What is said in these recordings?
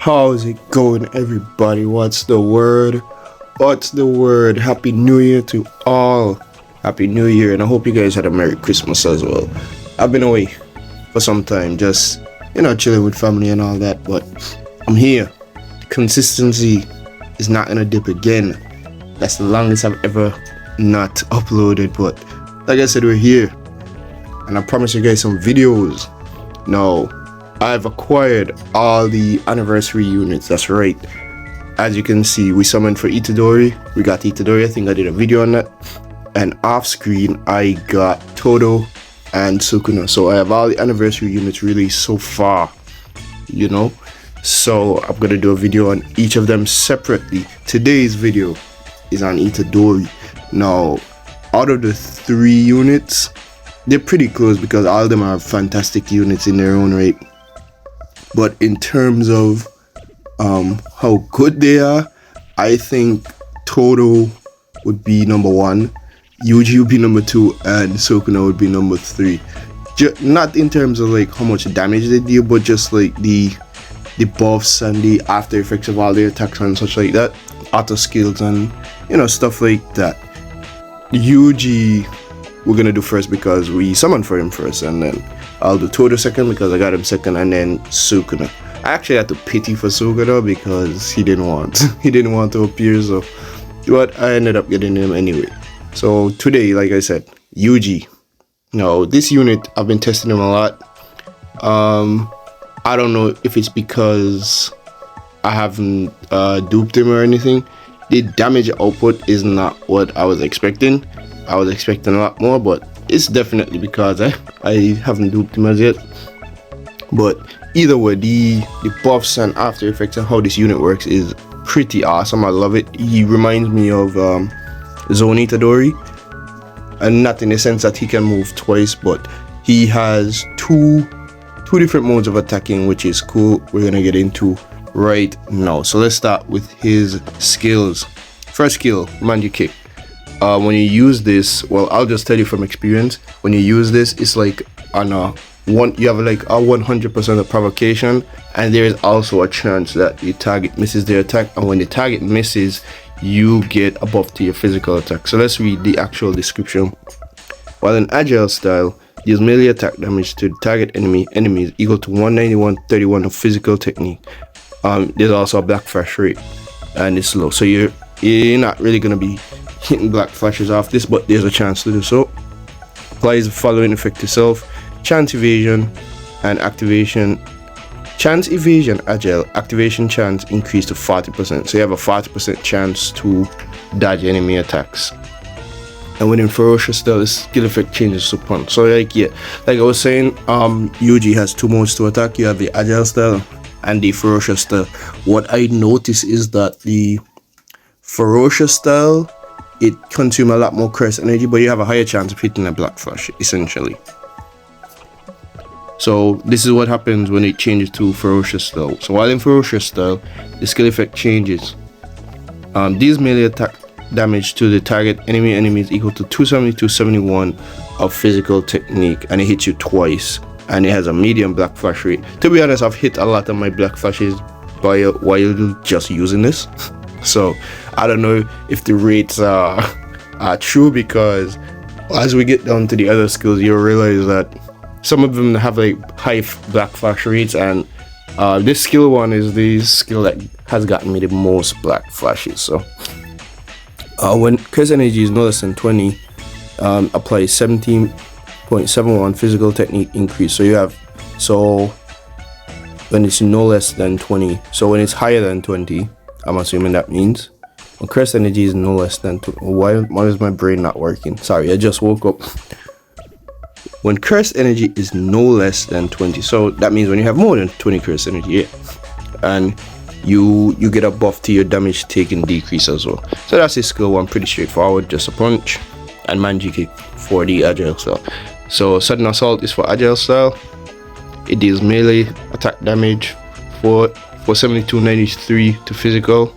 How's it going, everybody? What's the word? What's the word? Happy New Year to all. Happy New Year, and I hope you guys had a Merry Christmas as well. I've been away for some time, just chilling with family and all that, but I'm here. Consistency is not gonna dip again. That's the longest I've ever not uploaded, but like I said, we're here, and I promise you guys some videos. Now, I've acquired all the anniversary units. That's right. As you can see, we summoned for Itadori. We got Itadori. I think I did a video on that. And off screen, I got Todo and Sukuna. So I have all the anniversary units released so far, So I'm gonna do a video on each of them separately. Today's video is on Itadori. Now, out of the 3 units, they're pretty close because all of them are fantastic units in their own right. But in terms of how good they are, I think Todo would be number 1, Yuji would be number 2, and Sukuna would be number 3. Not in terms of like how much damage they deal, but just like the buffs and the after effects of all their attacks and such like that, auto skills and stuff like that. Yuji we're gonna do first because we summoned for him first, and then I'll do Todo second because I got him second, and then Sukuna. I actually had to pity for Sukuna because he didn't want to appear, so but I ended up getting him anyway. So today, like I said, Yuji. Now this unit, I've been testing him a lot. I don't know if it's because I haven't duped him or anything. The damage output is not what I was expecting. I was expecting a lot more, but it's definitely because I haven't duped him as yet. But either way, the buffs and after effects and how this unit works is pretty awesome. I love it. He reminds me of Zone Itadori, and not in the sense that he can move twice, but he has two different modes of attacking, which is cool. We're gonna get into right now. So let's start with his skills. First skill, Magic Kick. When you use this, well, I'll just tell you from experience, when you use this, it's like on you have like a 100% of provocation, and there is also a chance that the target misses their attack, and when the target misses, you get a buff to your physical attack. So let's read the actual description. While in agile style, deals melee attack damage to the target enemies equal to 191/31 of physical technique. There's also a black flash rate, and it's low, so you're not really gonna be hitting black flashes off this, but there's a chance to do so. Applies the following effect to self: chance evasion and activation. Chance evasion agile activation chance increased to 40%, so you have a 40% chance to dodge enemy attacks. And within ferocious style, the skill effect changes to punch. So like I was saying, Yuji has 2 modes to attack. You have the agile style and the ferocious style. What I notice is that the ferocious style, it consumes a lot more curse energy, but you have a higher chance of hitting a black flash, essentially. So this is what happens when it changes to ferocious style. So while in ferocious style, the skill effect changes. These melee attack damage to the target enemies equal to 270/271 of physical technique, and it hits you twice, and it has a medium black flash rate. To be honest, I've hit a lot of my black flashes while just using this. So I don't know if the rates are true, because as we get down to the other skills, you'll realize that some of them have like high black flash rates, and this skill one is the skill that has gotten me the most black flashes. So when curse energy is no less than 20, apply 17.71 physical technique increase. So when it's no less than 20, so when it's higher than 20, I'm assuming that means when curse energy is no less than 20. Why is my brain not working? Sorry, I just woke up. When curse energy is no less than 20, so that means when you have more than 20 curse energy, and you get a buff to your damage taken decrease as well. So that's his skill 1, pretty straightforward, just a punch, and Magic Kick for the agile style. So sudden assault is for agile style. It deals melee attack damage for 72/93 to physical,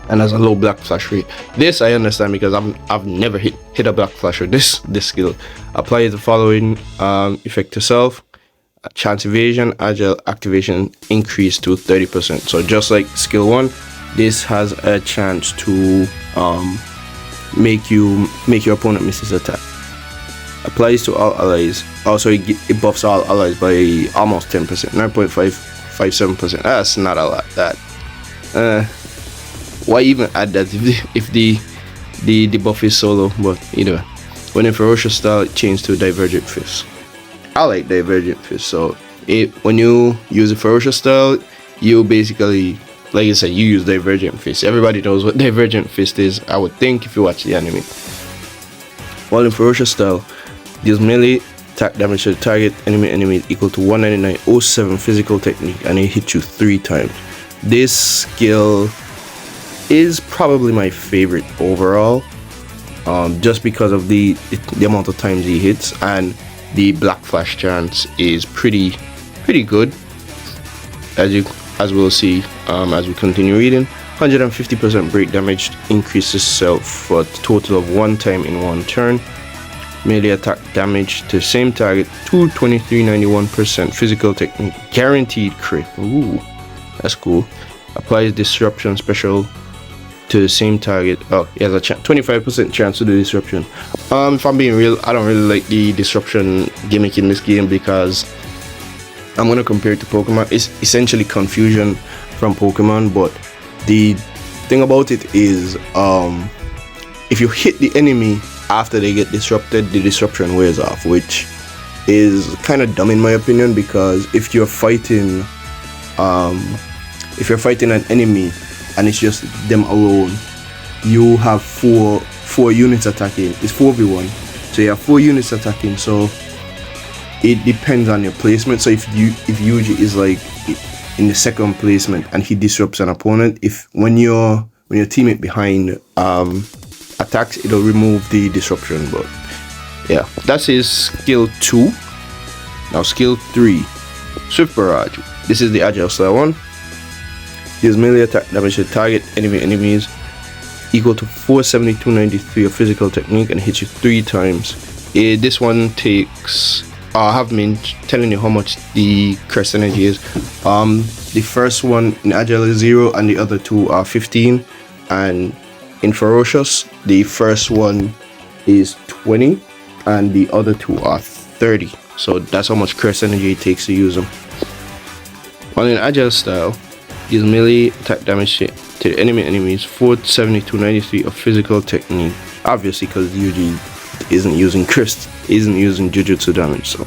and has a low black flash rate. This I understand because I've never hit a black flash with this skill. Apply the following effect to self: chance evasion, agile activation increased to 30%. So just like skill 1, this has a chance to make your opponent miss his attack. Applies to all allies. Also, it buffs all allies by almost 10%, 9.557%. That's not a lot. That why even add that if the buff is so low? But either way, when in ferocious style, it changed to divergent fist. I like divergent fist. So when you use a ferocious style, you basically, like I said, you use divergent fist. Everybody knows what divergent fist is, I would think, if you watch the anime. While in ferocious style, deals melee attack damage to the target enemy equal to 199.07 physical technique, and it hits you 3 times. This skill is probably my favorite overall, just because of the amount of times he hits, and the black flash chance is pretty good, as we'll see as we continue reading. 150% break damage increases self for a total of 1 time in 1 turn. Melee attack damage to the same target, 223.91% physical technique, guaranteed crit. Ooh, that's cool. Applies disruption special to the same target. Oh, he has a 25% chance to do disruption. If I'm being real, I don't really like the disruption gimmick in this game, because I'm gonna compare it to Pokemon. It's essentially confusion from Pokemon, but the thing about it is, if you hit the enemy after they get disrupted, the disruption wears off, which is kind of dumb in my opinion, because if you're fighting an enemy and it's just them alone, you have four units attacking. It's 4v1, so you have 4 units attacking, so it depends on your placement. So if Yuji is like in the second placement and he disrupts an opponent, when your teammate behind attacks, it'll remove the disruption. But yeah, that's his skill 2. Now skill 3, Swift Barrage. This is the agile style one. Deals melee attack damage to target enemies equal to 472.93 of physical technique, and hits you 3 times. This one takes, I have been telling you how much the crest energy is. The first one in agile is 0 and the other 2 are 15, and in ferocious, the first one is 20 and the other 2 are 30. So that's how much crest energy it takes to use them. While in agile style, deals melee attack damage to the enemies, 472.93 of physical technique. Obviously, because Yuji isn't using crest, isn't using jujutsu damage, so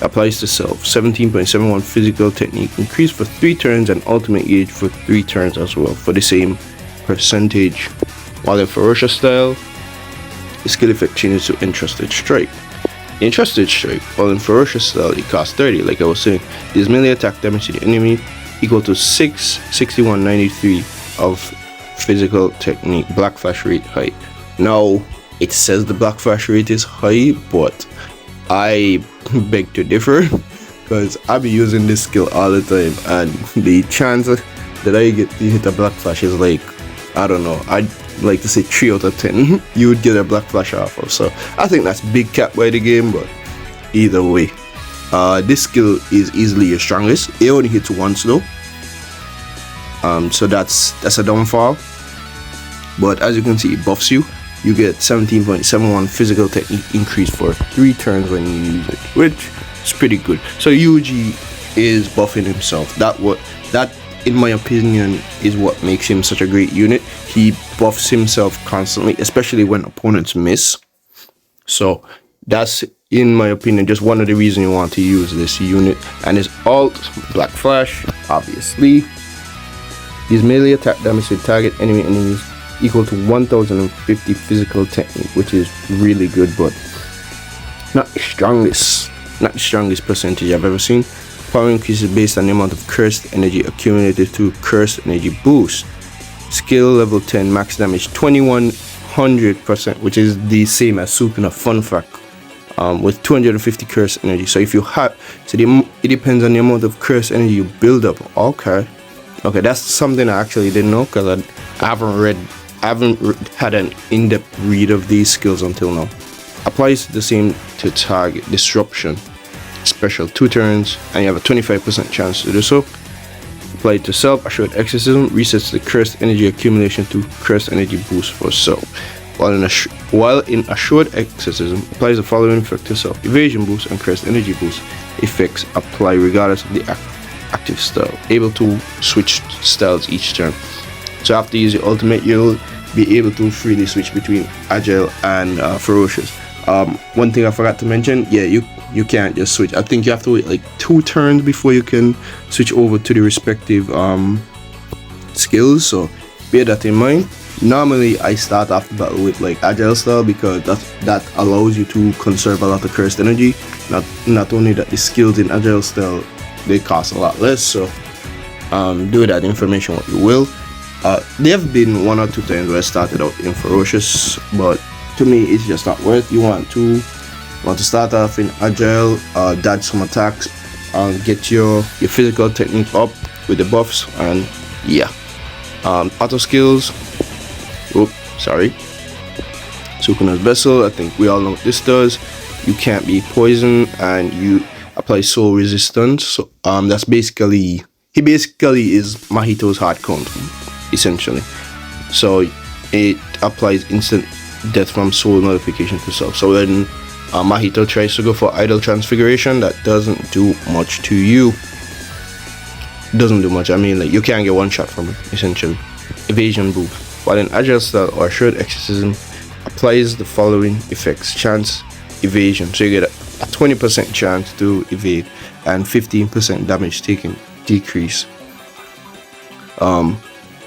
applies to self. 17.71 physical technique, increased for 3 turns, and ultimate gauge for 3 turns as well, for the same percentage. While in ferocious style, the skill effect changes to entrusted strike. Entrusted strike, while in ferocious style, it costs 30, like I was saying. This melee attack damage to the enemy equal to 661.93 of physical technique. Black flash rate high. Now it says the black flash rate is high, but I beg to differ, because I be using this skill all the time, and the chance that I get to hit a black flash is like, I don't know, I'd like to say 3 out of 10 you would get a black flash off of. So I think that's big cap by the game, but either way, this skill is easily your strongest. It only hits once though, so that's a downfall. But as you can see, it buffs you. You get 17.71 physical technique increase for 3 turns when you use it, which is pretty good. So Yuji is buffing himself. That in my opinion is what makes him such a great unit. He buffs himself constantly, especially when opponents miss. So that's, in my opinion, just one of the reasons you want to use this unit. And his alt, Black Flash, obviously. His melee attack damage to target enemies equal to 1050 physical technique, which is really good, but not the strongest percentage I've ever seen. Power increases based on the amount of cursed energy accumulated through cursed energy boost. Skill level 10, max damage 2100%, which is the same as Sukuna. Fun fact, with 250 cursed energy. So if you have, it depends on the amount of cursed energy you build up. Okay, that's something I actually didn't know, because I haven't had an in-depth read of these skills until now. Applies the same to target disruption. special 2 turns, and you have a 25% chance to do so. Apply it to self. Assured exorcism resets the cursed energy accumulation to cursed energy boost for self. While in assured exorcism, applies the following effect to self: evasion boost and cursed energy boost effects apply regardless of the active style. Able to switch styles each turn. So after you use your ultimate, you'll be able to freely switch between agile and ferocious. One thing I forgot to mention, yeah, you can't just switch. I think you have to wait like 2 turns before you can switch over to the respective skills, so bear that in mind. Normally I start off the battle with like agile style because that allows you to conserve a lot of cursed energy. Not only that, the skills in agile style, they cost a lot less, so do that information what you will. There have been 1 or 2 times where I started out in ferocious, but to me it's just not worth. You want to start off in agile, dodge some attacks, get your physical technique up with the buffs, and yeah. Auto skills, Sukuna's Vessel, I think we all know what this does. You can't be poisoned, and you apply soul resistance. So that's basically, he basically is Mahito's hard count, essentially. So it applies instant death from soul notification to self. So when Mahito tries to go for idle transfiguration, that doesn't do much to you. Doesn't do much. I mean, like, you can't get 1 shot from it, essentially. Evasion boost. While in agile style or assured exorcism, applies the following effects: chance evasion. So you get a 20% chance to evade and 15% damage taken decrease.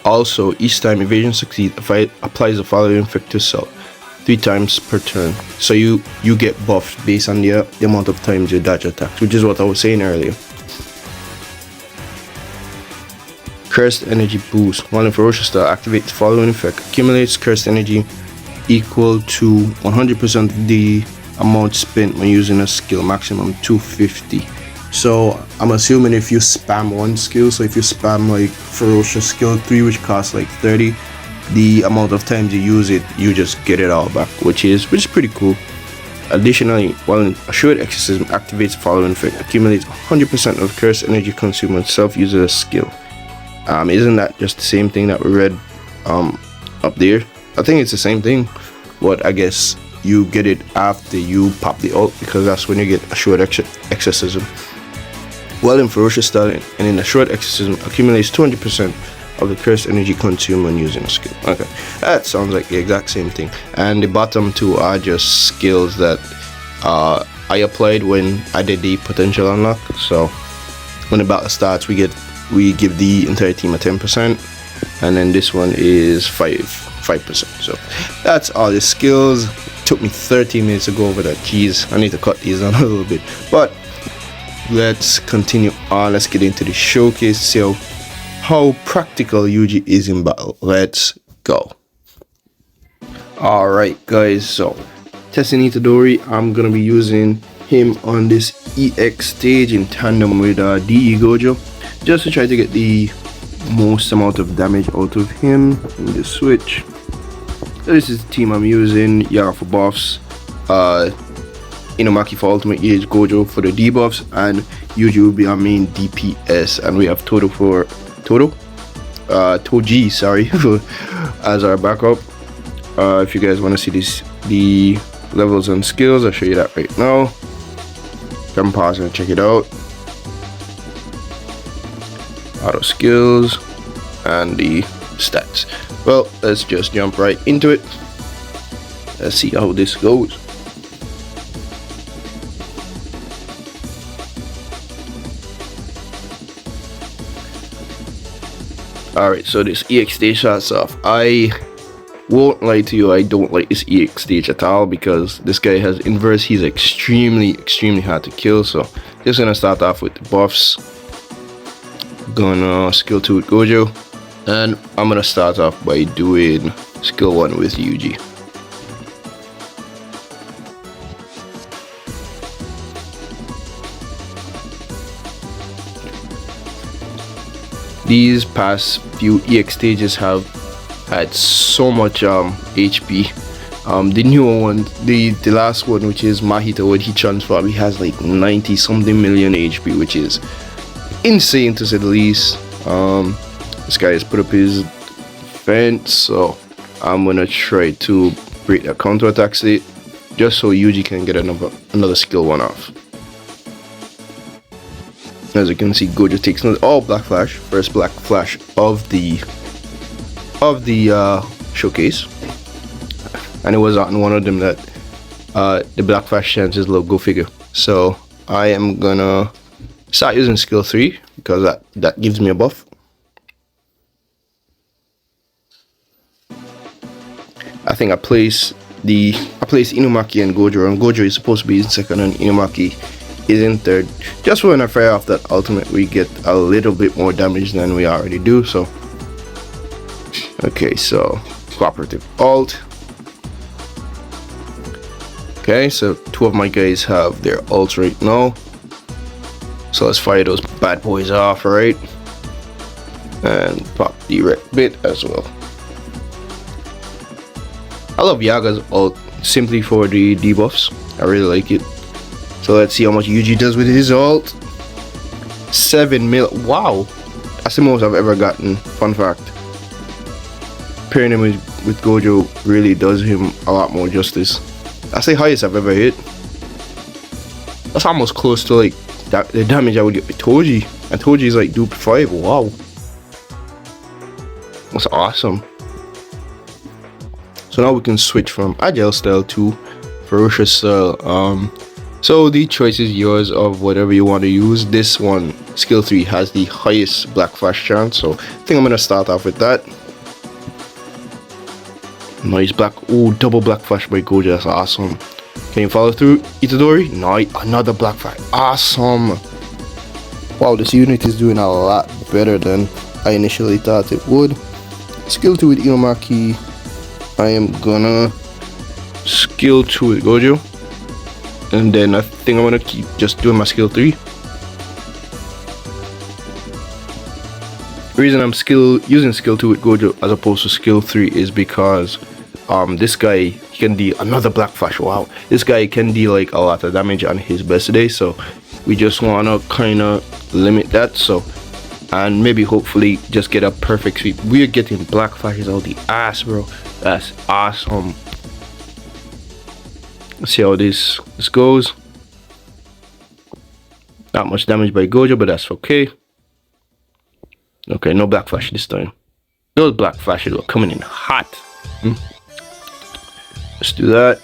Also, each time evasion succeeds, applies the following effect to self 3 times per turn. So you get buffed based on the amount of times you dodge attacks, which is what I was saying earlier. Cursed energy boost. While in ferocious style, activate the following effect: accumulates cursed energy equal to 100% of the amount spent when using a skill, maximum 250. So I'm assuming if you spam 1 skill, so if you spam like ferocious skill 3, which costs like 30, the amount of times you use it, you just get it all back, which is pretty cool. Additionally, while in assured exorcism, activates the following effect: accumulates 100% of cursed energy consumed when self uses a skill. Isn't that just the same thing that we read up there? I think it's the same thing, but I guess you get it after you pop the ult, because that's when you get assured exorcism. While in ferocious style and in assured exorcism, accumulates 200% of the cursed energy consumed when using a skill. Okay, that sounds like the exact same thing. And the bottom 2 are just skills that I applied when I did the potential unlock. So when the battle starts, we give the entire team a 10%, and then this one is 5%. So that's all the skills. It took me 30 minutes to go over that. Jeez, I need to cut these down a little bit, but let's continue on. Let's get into the showcase, see how practical Yuji is in battle. Let's go. Alright guys, so testing Itadori, I'm gonna be using him on this EX stage in tandem with DE Gojo, just to try to get the most amount of damage out of him in the switch. So this is the team I'm using: Yara for buffs, Inumaki for ultimate age, Gojo for the debuffs, and Yuji will be our main DPS, and we have Toji, sorry, as our backup. If you guys want to see the levels and skills, I'll show you that right now. Come pause and check it out. Auto skills and the stats. Well, let's just jump right into it. Let's see how this goes. Alright, so this EX stage starts off. I won't lie to you, I don't like this EX stage at all, because this guy has inverse. He's extremely hard to kill. So just gonna start off with the buffs. Gonna skill 2 with Gojo, and I'm gonna start off by doing skill 1 with Yuji. These past few EX stages have had so much HP The newer one, the last one, which is Mahito, when he transformed, he has like 90 something million HP, which is insane to say the least. This guy has put up his fence, so I'm gonna try to break that counter attack state just so Yuji can get another skill one off. As you can see, Gojo takes another black flash, first black flash of the showcase, and it was on one of them that the black flash chance is low. Go figure. So I am gonna start using skill 3 because that gives me a buff. I think I place Inumaki and Gojo, and Gojo is supposed to be in second and Inumaki is in third. Just when I fire off that ultimate, we get a little bit more damage than we already do. So okay, so cooperative ult. Okay, so 2 of my guys have their ults right now. So let's fire those bad boys off, right? And pop the red bit as well. I love Yaga's ult simply for the debuffs. I really like it. So let's see how much Yuji does with his ult. 7 mil. Wow, that's the most I've ever gotten. Fun fact. Pairing him with Gojo really does him a lot more justice. That's the highest I've ever hit. That's almost close to like the damage I would get with Toji. And Toji is like dupe 5. Wow. That's awesome. So now we can switch from Agile style to Ferocious style. So the choice is yours of whatever you want to use. This one, skill 3, has the highest black flash chance, so I think I'm gonna start off with that. Nice black, double black flash by Gojo, that's awesome. Can you follow through, Itadori? Nice, another black flash, awesome. Wow, this unit is doing a lot better than I initially thought it would. Skill 2 with Inumaki. I am gonna skill 2 with Gojo, and then I think I'm gonna keep just doing my skill 3. The reason I'm using skill 2 with Gojo as opposed to skill 3 is because this guy can deal another black flash. Wow, this guy can deal like a lot of damage on his best day, so we just wanna kind of limit that. So, and maybe hopefully just get a perfect sweep. We're getting black flashes out the ass, bro. That's awesome. Let's see how this goes. Not much damage by Gojo, but that's okay. Okay, no black flash this time. Those black flashes were coming in hot. Let's do that.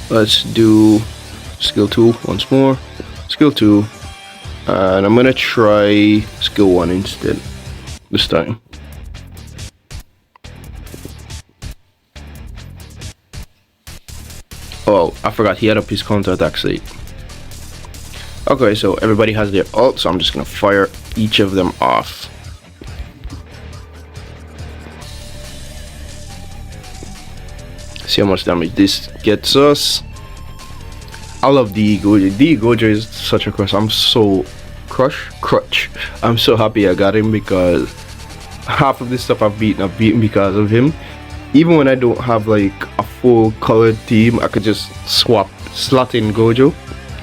Let's do skill 2 once more. Skill 2. And I'm gonna try skill 1 instead this time. Oh, I forgot he had up his counter attack state. Okay, so everybody has their ult, so I'm just gonna fire each of them off. See how much damage this gets us. I love the Gojo. The Gojo is such a crush. I'm so crutch. I'm so happy I got him because half of this stuff I've beaten because of him. Even when I don't have like a full colored team, I could just slot in Gojo.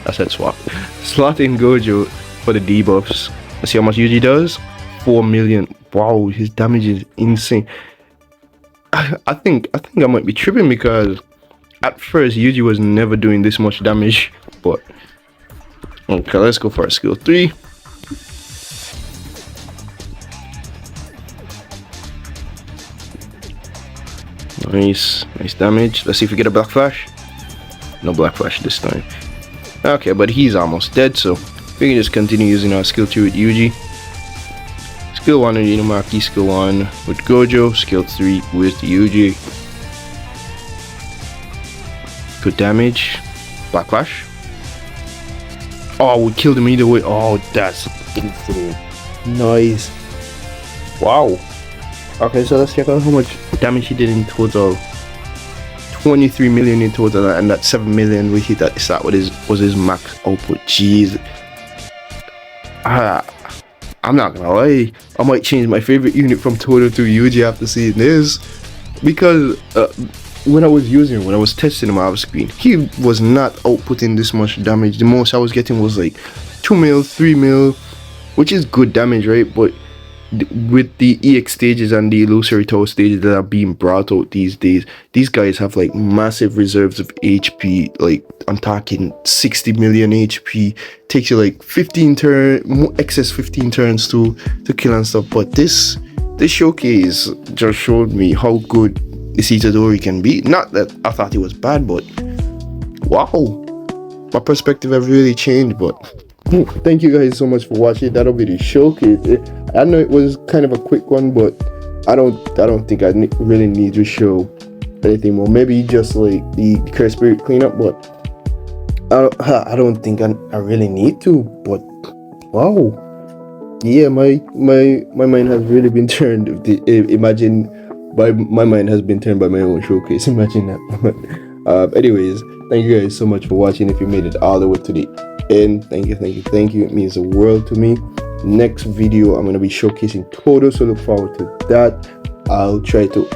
I said swap. Slot in Gojo for the debuffs. Let's see how much Yuji does. 4 million. Wow, his damage is insane. I think I might be tripping because at first Yuji was never doing this much damage. But okay, let's go for a skill 3. Nice damage. Let's see if we get a black flash. No black flash this time. Okay, but he's almost dead, so we can just continue using our skill 2 with Yuji. Skill 1 with Inumaki, skill 1 with Gojo, skill 3 with Yuji. Good damage. Black flash. Oh, we killed him either way. Oh, that's insane. Nice. Wow. Okay, so let's check out how much damage he did in total. 23 million in total, and that 7 million we hit at the start was his max output. Jeez. I'm not gonna lie, I might change my favorite unit from Toto to Yuji after seeing this, because when I was using, when I was testing him off screen, he was not outputting this much damage. The most I was getting was like 2 mil, 3 mil, which is good damage, right? But with the EX stages and the illusory tower stages that are being brought out these days, these guys have like massive reserves of HP. Like I'm talking 60 million HP. Takes you like 15 turn, excess 15 turns to kill and stuff. But this showcase just showed me how good this Itadori can be. Not that I thought it was bad, but wow, my perspective have really changed. But thank you guys so much for watching. That'll be the showcase. I know it was kind of a quick one, but I don't think I really need to show anything more. Maybe just like the curse spirit cleanup, but I don't think I really need to. But wow, yeah, my mind has really been turned. Imagine my mind has been turned by my own showcase. Imagine that. Anyways, thank you guys so much for watching. If you made it all the way to the end, thank you. It means the world to me. Next video I'm going to be showcasing Todo, so look forward to that. I'll try to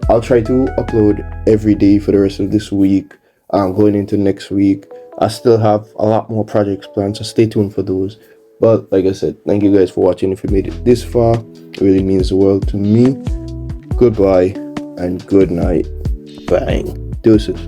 upload every day for the rest of this week. Going into next week, I still have a lot more projects planned, so stay tuned for those. But like I said, thank you guys for watching. If you made it this far, it really means the world to me. Goodbye and good night. Bang. Deuces.